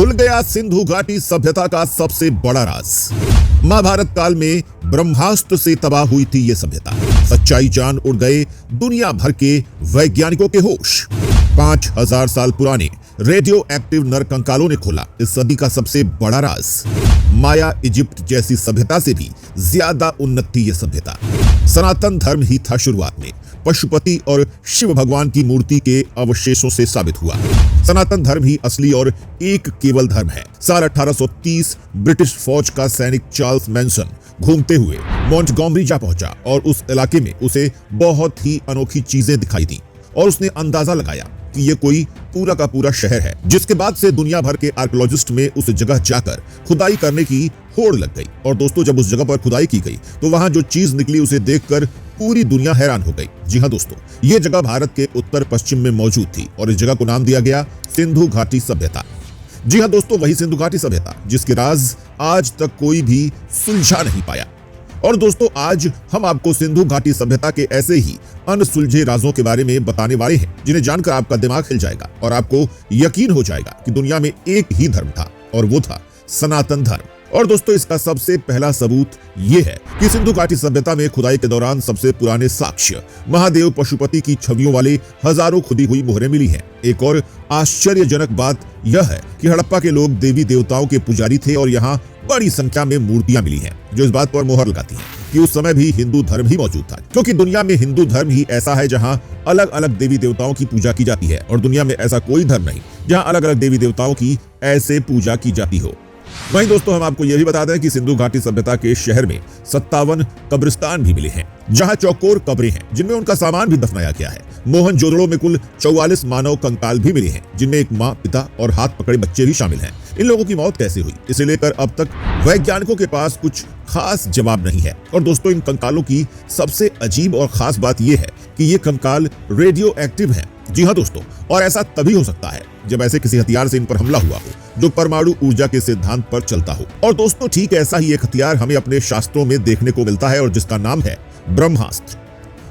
खुल गया सिंधु घाटी सभ्यता का सबसे बड़ा राज। महाभारत काल में ब्रह्मास्त्र से तबाह हुई थी ये सभ्यता। सच्चाई जान उड़ गए दुनिया भर के वैज्ञानिकों के होश। 5000 साल पुराने रेडियो एक्टिव नर कंकालों ने खोला इस सदी का सबसे बड़ा राज। माया इजिप्ट जैसी सभ्यता से भी ज्यादा उन्नत थी ये सभ्यता। सनातन धर्म ही था शुरुआत में, पशुपति और शिव भगवान की मूर्ति के अवशेषों से साबित हुआ। सनातन धर्म ही असली और एक केवल धर्म है। साल 1830 ब्रिटिश फौज का सैनिक चार्ल्स मैनसन घूमते हुए मॉन्टगोमरी जा पहुंचा और उस इलाके में उसे बहुत ही अनोखी चीजें दिखाई दी और उसने अंदाजा लगाया कि ये कोई पूरा का पूरा शहर है। जिसके बाद से दुनिया भर के आर्कियोलॉजिस्ट में उस जगह जाकर खुदाई करने की होड़ लग गई। और दोस्तों, जब उस जगह पर खुदाई की गई तो वहां जो चीज निकली उसे देखकर पूरी दुनिया हैरान हो गई। जी हाँ दोस्तों, ये जगह भारत के उत्तर पश्चिम में मौजूद थी और इस जगह को नाम दिया गया सिंधु घाटी सभ्यता। जी हाँ दोस्तों, वही सिंधु घाटी सभ्यता जिसके राज आज तक कोई भी सुलझा नहीं पाया। और दोस्तों, आज हम आपको सिंधु घाटी सभ्यता के ऐसे ही अनसुलझे राजों के बारे में बताने वाले हैं जिन्हें जानकर आपका दिमाग हिल जाएगा और आपको यकीन हो जाएगा कि दुनिया में एक ही धर्म था और वो था सनातन धर्म। और दोस्तों, इसका सबसे पहला सबूत ये है कि सिंधु घाटी सभ्यता में खुदाई के दौरान सबसे पुराने साक्ष्य महादेव पशुपति की छवियों वाले हजारों खुदी हुई मोहरें मिली हैं। एक और आश्चर्यजनक बात यह है कि हड़प्पा के लोग देवी देवताओं के पुजारी थे और यहाँ बड़ी संख्या में मूर्तियां मिली हैं जो इस बात पर मोहर लगाती हैं कि उस समय भी हिंदू धर्म ही मौजूद था। क्योंकि दुनिया में हिंदू धर्म ही ऐसा है जहां अलग अलग देवी देवताओं की पूजा की जाती है और दुनिया में ऐसा कोई धर्म नहीं जहां अलग अलग देवी देवताओं की ऐसे पूजा की जाती हो। वहीं दोस्तों, हम आपको यह भी बता दें कि सिंधु घाटी सभ्यता के शहर में 57 कब्रिस्तान भी मिले हैं जहां चौकोर कब्रें हैं जिनमें उनका सामान भी दफनाया गया है। मोहनजोदड़ो में कुल 44 मानव कंकाल भी मिले हैं जिनमें एक माँ, पिता और हाथ पकड़े बच्चे भी शामिल हैं। इन लोगों की मौत कैसे हुई इसे लेकर अब तक वैज्ञानिकों के पास कुछ खास जवाब नहीं है। और दोस्तों, इन कंकालों की सबसे अजीब और खास बात यह है कि ये कंकाल रेडियो एक्टिव हैं। जी हाँ दोस्तों, और ऐसा तभी हो सकता है जब ऐसे किसी हथियार से इन पर हमला हुआ हो जो परमाणु ऊर्जा के सिद्धांत पर चलता हो। और दोस्तों, ठीक ऐसा ही एक हथियार हमें अपने शास्त्रों में देखने को मिलता है और जिसका नाम है ब्रह्मास्त्र।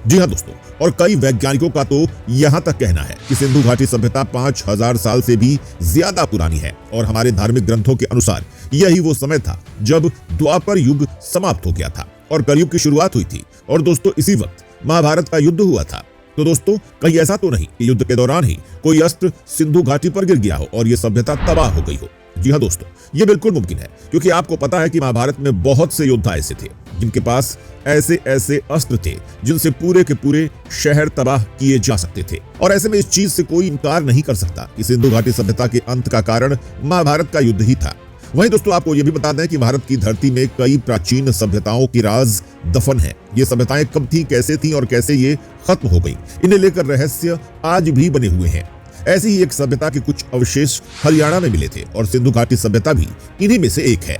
जी हाँ दोस्तों, और कई वैज्ञानिकों का तो यहाँ तक कहना है कि सिंधु घाटी सभ्यता 5000 साल से भी ज्यादा पुरानी है और हमारे धार्मिक ग्रंथों के अनुसार यही वो समय था जब द्वापर युग समाप्त हो गया था और कलयुग की शुरुआत हुई थी। और दोस्तों, इसी वक्त महाभारत का युद्ध हुआ था। तो दोस्तों, कहीं ऐसा तो नहीं कि युद्ध के दौरान ही कोई अस्त्र सिंधु घाटी पर गिर गया हो और ये सभ्यता तबाह हो गई हो। जी हाँ दोस्तों, ये बिल्कुल मुमकिन है क्योंकि आपको पता है कि महाभारत में बहुत से योद्धा ऐसे थे जिनके पास ऐसे ऐसे अस्त्र थे जिनसे पूरे के पूरे शहर तबाह किए जा सकते थे। और ऐसे में इस चीज से कोई इनकार नहीं कर सकता कि सिंधु घाटी सभ्यता के अंत का कारण महाभारत का युद्ध ही था। वहीं दोस्तों, आपको यह भी बता दें कि भारत की धरती में कई प्राचीन सभ्यताओं की राज दफन है। ये सभ्यताएं कब थी, कैसे थी और कैसे ये खत्म हो गई, इन्हें लेकर रहस्य आज भी बने हुए हैं। ऐसी ही एक सभ्यता के कुछ अवशेष हरियाणा में मिले थे और सिंधु घाटी सभ्यता भी इन्हीं में से एक है।